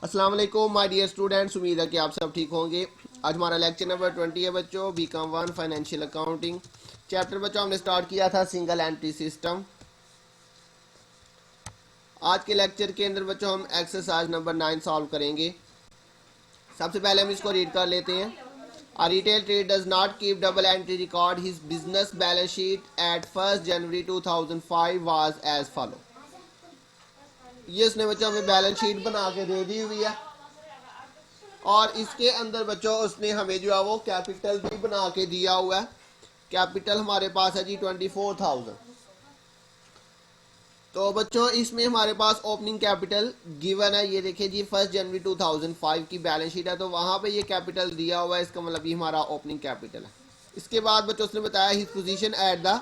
अस्सलाम वालेकुम my dear students, उम्मीद है कि आप सब ठीक होंगे। आज हमारा लेक्चर नंबर 20 है बच्चों, BCom 1 फाइनेंशियल अकाउंटिंग चैप्टर। बच्चों हमने स्टार्ट किया था सिंगल एंट्री सिस्टम। आज के लेक्चर के अंदर बच्चों हम एक्सरसाइज नंबर 9 सॉल्व करेंगे। सबसे पहले हम इसको रीड कर लेते हैं। A retail trade does not keep double entry record. His business balance sheet at 1st January 2005 was as follow। ये उसने बच्चों हमें बैलेंस शीट बना के दे दी हुई है और इसके अंदर बच्चों उसने हमें जो है वो कैपिटल भी बना के दिया हुआ है। कैपिटल हमारे पास है जी 24,000। तो बच्चों इसमें हमारे पास ओपनिंग कैपिटल गिवन है। ये देखिए जी 1 जनवरी 2005 की बैलेंस शीट है, तो वहां पे ये कैपिटल दिया हुआ है। इसका मतलब ये हमारा ओपनिंग कैपिटल है। इसके बाद बच्चों उसने बताया his position at the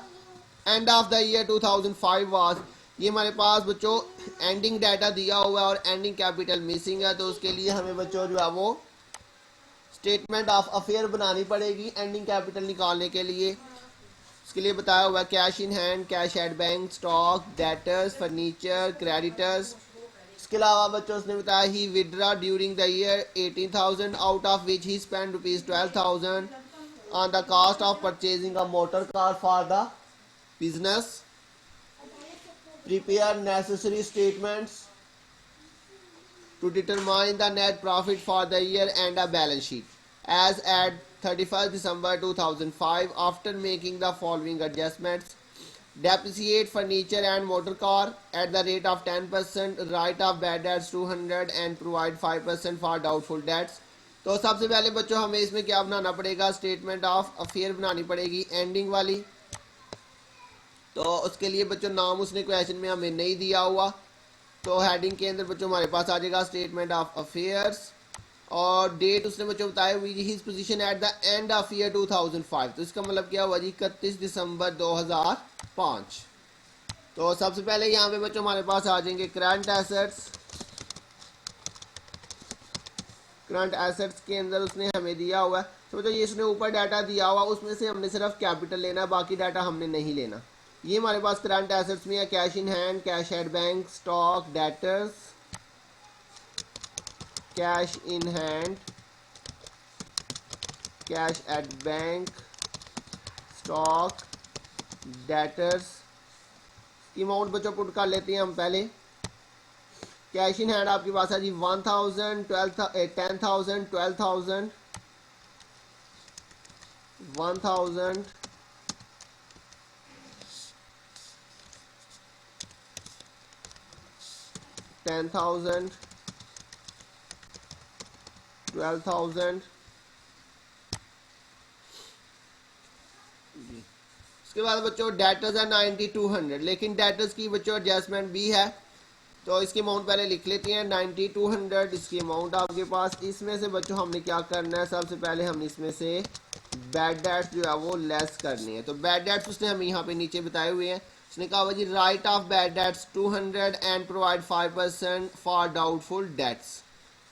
end of the year 2005 was. ये हमारे पास बच्चों एंडिंग डाटा दिया हुआ है और एंडिंग कैपिटल मिसिंग है, तो उसके लिए हमें बच्चों जो है वो स्टेटमेंट ऑफ अफेयर बनानी पड़ेगी एंडिंग कैपिटल निकालने के लिए। इसके लिए बताया हुआ cash in hand, cash at bank, stock, debtors, furniture, creditors. इसके अलावा बच्चों उसने बताया he withdraw during the year 18,000 out of which he spend ₹12,000 on the cost of purchasing a motor car for the business. Prepare necessary statements to determine the net profit for the year and a balance sheet as at 31st December 2005 after making the following adjustments: depreciate furniture and motor car at the rate of 10%, write off bad debts 200 and provide 5% for doubtful debts। तो सबसे पहले बच्चों हमें इसमें क्या बनाना पड़ेगा, statement of affair बनानी पड़ेगी एंडिंग वाली। तो उसके लिए बच्चों नाम उसने क्वेश्चन में हमें नहीं दिया हुआ, तो हेडिंग के अंदर बच्चों हमारे पास आ जाएगा स्टेटमेंट ऑफ अफेयर्स। और डेट उसने बच्चों बताई हुई his position at the end of year 2005। तो इसका मतलब क्या हुआ जी 31 दिसंबर 2005। तो सबसे पहले यहाँ पे बच्चों हमारे पास आ जाएंगे करंट एसेट्स। करंट एसेट्स के अंदर उसने हमें दिया हुआ है, तो बच्चों ये उसने ऊपर डाटा दिया हुआ, उसमें से हमने सिर्फ कैपिटल लेना है, बाकी डाटा हमने नहीं लेना। ये हमारे पास करंट एसेट्स में है cash in hand, cash at bank, stock, debtors, cash in hand, cash at bank, stock, debtors. Amount बच्चों पुट कर लेते हैं हम पहले। कैश इन हैंड आपके पास है जी 1,000, 10,000, 12,000, 1,000, 10,000, 12,000। इसके बाद बच्चों डेटर्स है 9200, लेकिन डेटर्स की बच्चों एडजस्टमेंट भी है, तो इसकी अमाउंट पहले लिख लेते हैं 9200 इसकी अमाउंट आपके पास। इसमें से बच्चों हमने क्या करना है, सबसे पहले हमने इसमें से बैड डेट्स जो है वो लेस करनी है। तो बैड डेट्स उसने हमें यहाँ पे नीचे बताए हुए हैं। उसने कहा जी write off bad debts 200 and provide 5% for doubtful debts.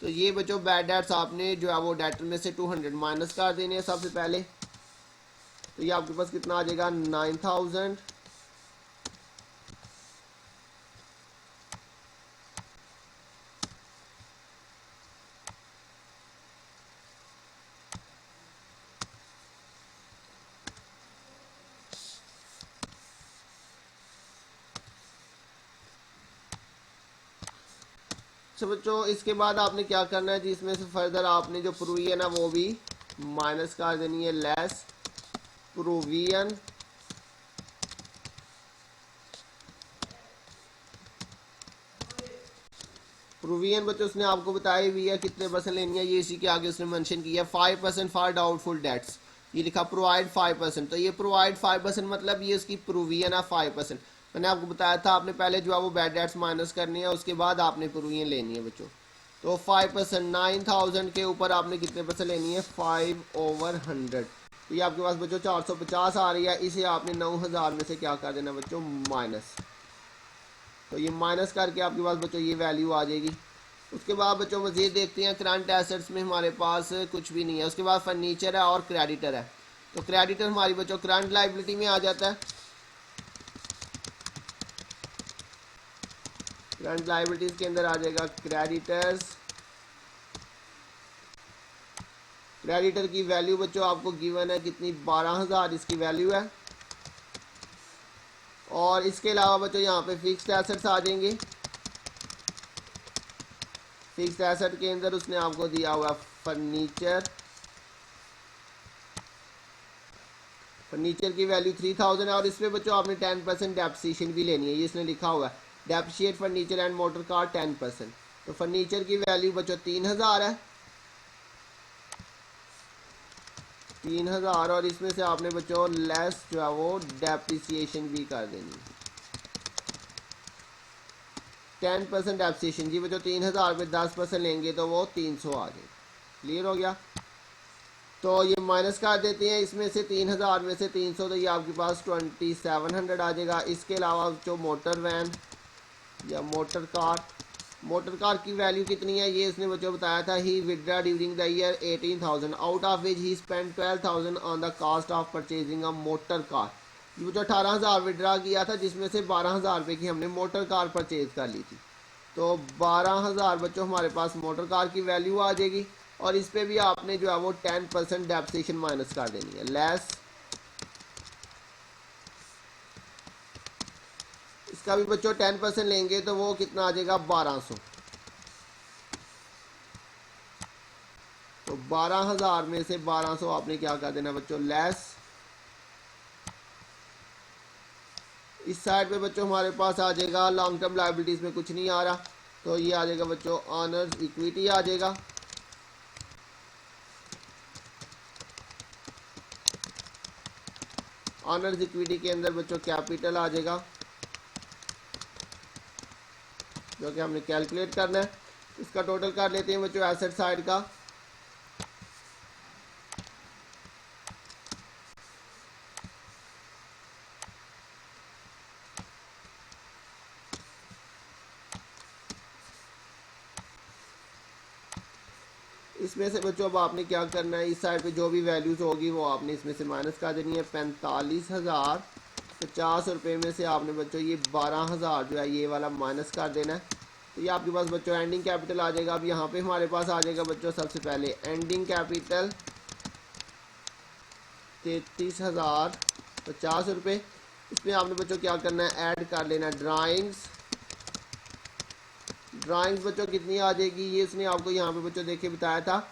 तो ये बच्चों बैड डेट्स आपने जो है वो डेटर में से 200 माइनस कर देने हैं सबसे पहले। तो ये आपके पास कितना आ जाएगा 9,000। तो बच्चों इसके बाद आपने क्या करना है जी, इसमें से फर्दर आपने जो प्रोविजन है वो भी माइनस कर देनी है, लेस प्रोविजन। प्रोविजन बच्चों उसने आपको बताई हुई है कितने परसेंट लेनी है, ये इसी के आगे उसने मेंशन किया 5% फॉर डाउटफुल डेट्स। ये लिखा प्रोवाइड 5%, तो ये प्रोवाइड 5% मतलब ये उसकी प्रोविजन है 5%। मैंने आपको बताया था आपने पहले जो है वो बैड डेट्स माइनस करनी है, उसके बाद आपने प्रोविजन लेनी है बच्चों। तो 5% 9,000 के ऊपर आपने कितने परसेंट लेनी है 5/100। तो ये आपके पास बच्चों 450 आ रही है, इसे आपने 9,000 में से क्या कर देना बच्चों माइनस। तो ये माइनस करके आपके पास बच्चों ये वैल्यू आ जाएगी। उसके बाद बच्चों मज़ीद देखते हैं करंट एसेट्स में हमारे पास कुछ भी नहीं है। उसके बाद फर्नीचर है और क्रेडिटर है। तो क्रेडिटर हमारी बच्चों करंट लाइबिलिटी में आ जाता है। करंट लाइबिलिटीज़ के अंदर आ जाएगा क्रेडिटर्स क्रेडिटर की वैल्यू बच्चों आपको गिवन है कितनी, 12,000 इसकी वैल्यू है। और इसके अलावा बच्चों यहाँ पे फिक्स्ड एसेट्स आ जाएंगे। फिक्स्ड एसेट के अंदर उसने आपको दिया हुआ फर्नीचर। फर्नीचर की वैल्यू 3000 है और इसमें बच्चों आपने 10% डेप्रिसिएशन भी लेनी है। ये इसने लिखा हुआ है depreciate furniture and motor car 10%। तो फर्नीचर की वैल्यू बच्चों 3000 है, 3000। और इसमें से आपने बच्चों लेस जो है वो डेप्रिसिएशन भी कर देनी है, 10% डेप्रिसिएशन। जी बच्चों 3000 पे 10% लेंगे तो वो 300 आ जाए। क्लियर हो गया। तो ये माइनस कर देते हैं इसमें से 3000 में से 300, तो ये आपके पास 2700 आ जाएगा। इसके अलावा जो मोटर वैन या मोटर कार की वैल्यू कितनी है ये इसने बच्चों बताया था। He withdraw during the year 18,000 out of which he spend 12,000 on the cost of purchasing a motor car. ये जो 18,000 विड्रा किया था जिसमें से 12,000 रुपये की हमने मोटर कार परचेज कर ली थी। तो 12,000 बच्चों हमारे पास मोटर कार की वैल्यू आ जाएगी। और इस पे भी आपने जो है वो 10% डेप्रिसिएशन माइनस कर देनी है। लेस इसका भी बच्चों 10% लेंगे तो वो कितना आ जाएगा, 1200। तो 12,000 में से 1200 आपने क्या कर देना बच्चों, लेस। इस साइड पे बच्चों हमारे पास आ जाएगा लॉन्ग टर्म लायबिलिटीज में कुछ नहीं आ रहा, तो ये आ जाएगा बच्चों ऑनर्स इक्विटी आ जाएगा। ऑनर्स इक्विटी के अंदर बच्चों कैपिटल आ जाएगा जो कि हमने कैलकुलेट करना है। इसका टोटल कर लेते हैं बच्चों एसेट साइड का। इसमें से बच्चों अब आपने क्या करना है, इस साइड पे जो भी वैल्यूज होगी वो आपने इसमें से माइनस कर देनी है। 45,050 रुपये में से आपने बच्चों ये 12,000 जो है ये वाला माइनस कर देना है। तो ये आपके पास बच्चों एंडिंग कैपिटल आ जाएगा। अब यहाँ पे हमारे पास आ जाएगा बच्चों सबसे पहले एंडिंग कैपिटल 33,050 रुपये। इसमें आपने बच्चों क्या करना है, ऐड कर लेना ड्राइंग्स बच्चों कितनी आ जाएगी ये उसने आपको यहाँ पे बच्चों देखे बताया था।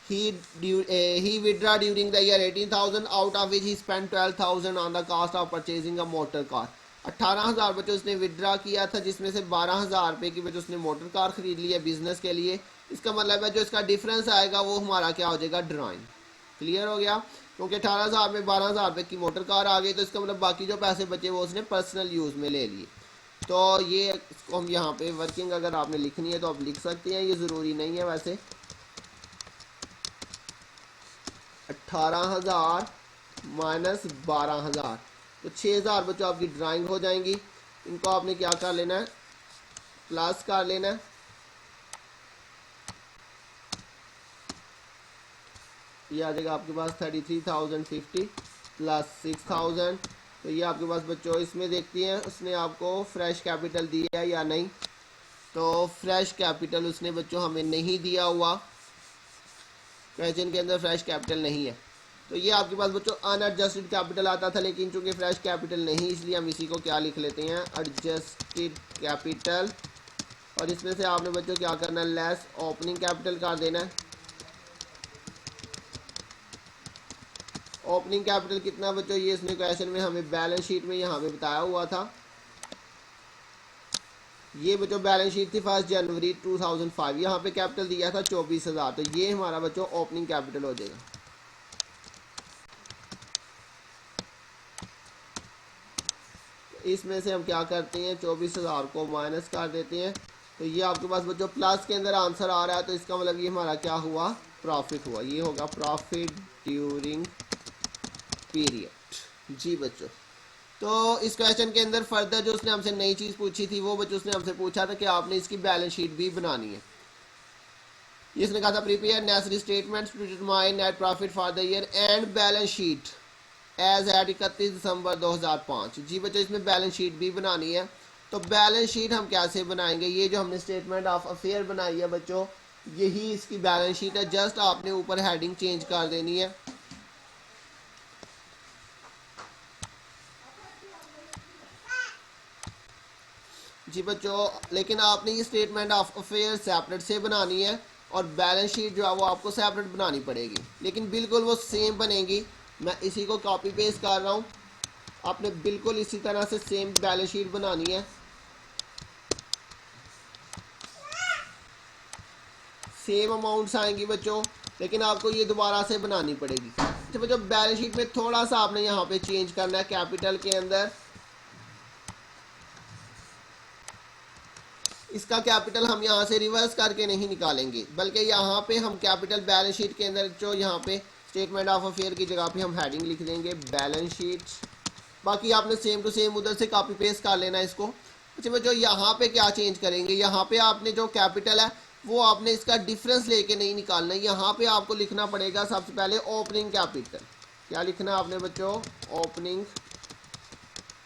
He withdraw during the year 18,000 out of which he spend 12,000 on the cost of purchasing a motor car. 18,000 बच्चों उसने विड्रा किया था जिसमें से 12,000 रुपये की बच्चों उसने मोटर कार खरीद ली है बिजनेस के लिए। इसका मतलब है जो इसका डिफरेंस आएगा वो हमारा क्या हो जाएगा, ड्राइंग। क्लियर हो गया। क्योंकि 18,000 में 12,000 रुपये की मोटर कार आ गई तो इसका मतलब बाकी जो पैसे बचे वो उसने पर्सनल यूज़ में ले लिए। तो ये इसको हम यहाँ पे वर्किंग अगर आपने लिखनी है तो आप लिख सकते हैं, ये ज़रूरी नहीं है वैसे। 18,000 माइनस 12,000 तो 6,000 बच्चों आपकी ड्राइंग हो जाएंगी। इनको आपने क्या कर लेना है, प्लस कर लेना है। ये आ जाएगा आपके पास 33,050 प्लस 6,000। तो ये आपके पास बच्चों इसमें देखती हैं उसने आपको फ्रेश कैपिटल दिया है या नहीं। तो फ्रेश कैपिटल उसने बच्चों हमें नहीं दिया हुआ, क्वेश्चन के अंदर फ्रेश कैपिटल नहीं है। तो ये आपके पास बच्चों अनएडजस्टेड कैपिटल आता था, लेकिन चूंकि फ्रेश कैपिटल नहीं इसलिए हम इसी को क्या लिख लेते हैं, एडजस्टेड कैपिटल। और इसमें से आपने बच्चों क्या करना है, लेस ओपनिंग कैपिटल कर देना है। ओपनिंग कैपिटल कितना बच्चों, ये इसने क्वेश्चन में हमें बैलेंस शीट में यहाँ पे बताया हुआ था। ये बच्चों बैलेंस शीट थी 1 जनवरी 2005, यहाँ पे कैपिटल दिया था 24,000। तो ये हमारा बच्चों ओपनिंग कैपिटल हो जाएगा। इसमें से हम क्या करते हैं, 24,000 को माइनस कर देते हैं। तो ये आपके पास बच्चों प्लस के अंदर आंसर आ रहा है, तो इसका मतलब ये हमारा क्या हुआ, प्रॉफिट हुआ। ये होगा प्रॉफिट ड्यूरिंग पीरियड। जी बच्चों, तो इस क्वेश्चन के अंदर फर्दर जो उसने हमसे नई चीज़ पूछी थी वो बच्चों उसने हमसे पूछा था कि आपने इसकी बैलेंस शीट भी बनानी है। इसने कहा था prepare necessary statements to determine net profit for the year and balance sheet as at 31 December 2005। जी बच्चों इसमें बैलेंस शीट भी बनानी है। तो बैलेंस शीट हम कैसे बनाएंगे, ये जो हमने स्टेटमेंट ऑफ अफेयर बनाई है बच्चों यही इसकी बैलेंस शीट है, जस्ट आपने ऊपर हेडिंग चेंज कर देनी है। जी बच्चों, लेकिन आपने ये स्टेटमेंट ऑफ अफेयर सेपरेट से बनानी है और बैलेंस शीट जो है वो आपको सेपरेट बनानी पड़ेगी, लेकिन बिल्कुल वो सेम बनेगी। मैं इसी को कॉपी पेस्ट कर रहा हूँ, आपने बिल्कुल इसी तरह से सेम बैलेंस शीट बनानी है, सेम अमाउंट्स आएंगी बच्चों, लेकिन आपको ये दोबारा से बनानी पड़ेगी। तो बच्चों बैलेंस शीट में थोड़ा सा आपने यहाँ पे चेंज करना है। कैपिटल के अंदर इसका कैपिटल हम यहाँ से रिवर्स करके नहीं निकालेंगे, बल्कि यहाँ पे हम कैपिटल बैलेंस शीट के अंदर जो यहाँ पे स्टेटमेंट ऑफ अफेयर की जगह पे हम हेडिंग लिख देंगे बैलेंस शीट। बाकी आपने सेम टू सेम उधर से कॉपी पेस्ट कर लेना इसको। अच्छा बच्चों, यहाँ पे क्या चेंज करेंगे, यहाँ पे आपने जो कैपिटल है वो आपने इसका डिफरेंस लेके नहीं निकालना है। यहाँ पे आपको लिखना पड़ेगा सबसे पहले ओपनिंग कैपिटल। क्या लिखना है आपने बच्चों, ओपनिंग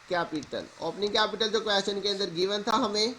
कैपिटल। ओपनिंग कैपिटल जो क्वेश्चन के अंदर गिवन था हमें,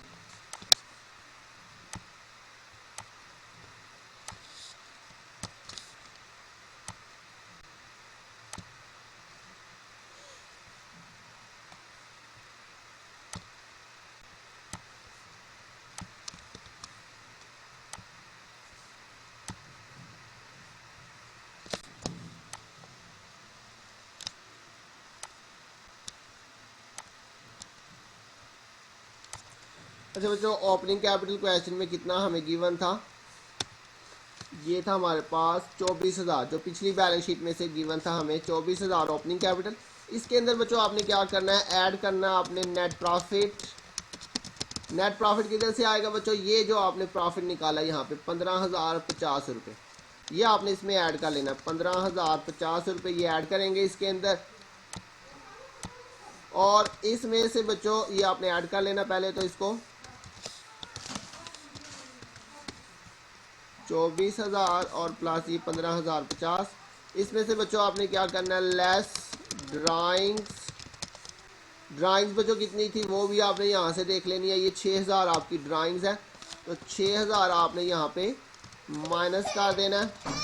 अच्छा बच्चों ओपनिंग कैपिटल क्वेश्चन में कितना हमें गिवन था, ये था हमारे पास 24,000, जो पिछली बैलेंस शीट में से गिवन था हमें 24,000 ओपनिंग कैपिटल। इसके अंदर बच्चों आपने क्या करना है, ऐड करना है आपने नेट प्रॉफिट। नेट प्रॉफिट किधर से आएगा बच्चों, ये जो आपने प्रॉफिट निकाला यहाँ पे 15,050 रुपये, ये आपने इसमें ऐड कर लेना। 15,050 रुपये ये ऐड करेंगे इसके अंदर, और इसमें से बच्चों ये आपने ऐड कर लेना पहले तो इसको 24,000 और प्लस ये 15,050। इसमें से बच्चों आपने क्या करना है, लेस ड्राइंग्स। ड्राइंग्स बच्चों कितनी थी वो भी आपने यहाँ से देख लेनी है। ये 6,000 आपकी ड्राइंग्स है, तो 6,000 आपने यहाँ पे माइनस कर देना है।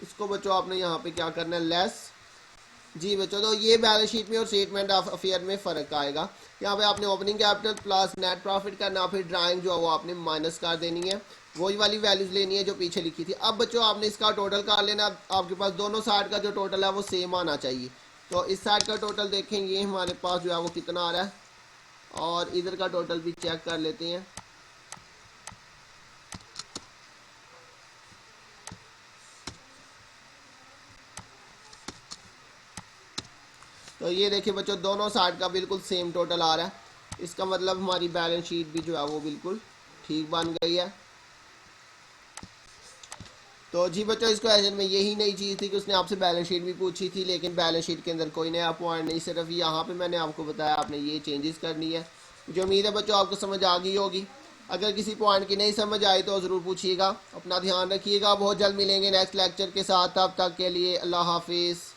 इसको बच्चों आपने यहाँ पे क्या करना है, लेस। जी बच्चों, तो ये बैलेंस शीट में और स्टेटमेंट ऑफ अफेयर में फ़र्क आएगा। यहाँ पे आपने opening capital plus net profit करना, फिर ड्राइंग जो है वो आपने माइनस कर देनी है, वही वाली वैल्यूज लेनी है जो पीछे लिखी थी। अब बच्चों आपने इसका टोटल कर लेना, आपके पास दोनों साइड का जो टोटल है वो सेम आना चाहिए। तो इस साइड का टोटल देखेंगे हमारे पास जो है वो कितना आ रहा है, और इधर का टोटल भी चेक कर लेते हैं। तो ये देखिए बच्चों, दोनों साइड का बिल्कुल सेम टोटल आ रहा है। इसका मतलब हमारी बैलेंस शीट भी जो है वो बिल्कुल ठीक बन गई है। तो जी बच्चों, इस क्वेश्चन में यही नई चीज़ थी कि उसने आपसे बैलेंस शीट भी पूछी थी, लेकिन बैलेंस शीट के अंदर कोई नया पॉइंट नहीं, सिर्फ यहाँ पे मैंने आपको बताया आपने ये चेंजेस करनी है। मुझे उम्मीद है बच्चों आपको समझ आ गई होगी। अगर किसी पॉइंट की नहीं समझ आई तो ज़रूर पूछिएगा। अपना ध्यान रखिएगा, बहुत जल्द मिलेंगे नेक्स्ट लेक्चर के साथ। तब तक के लिए अल्लाह हाफिज़।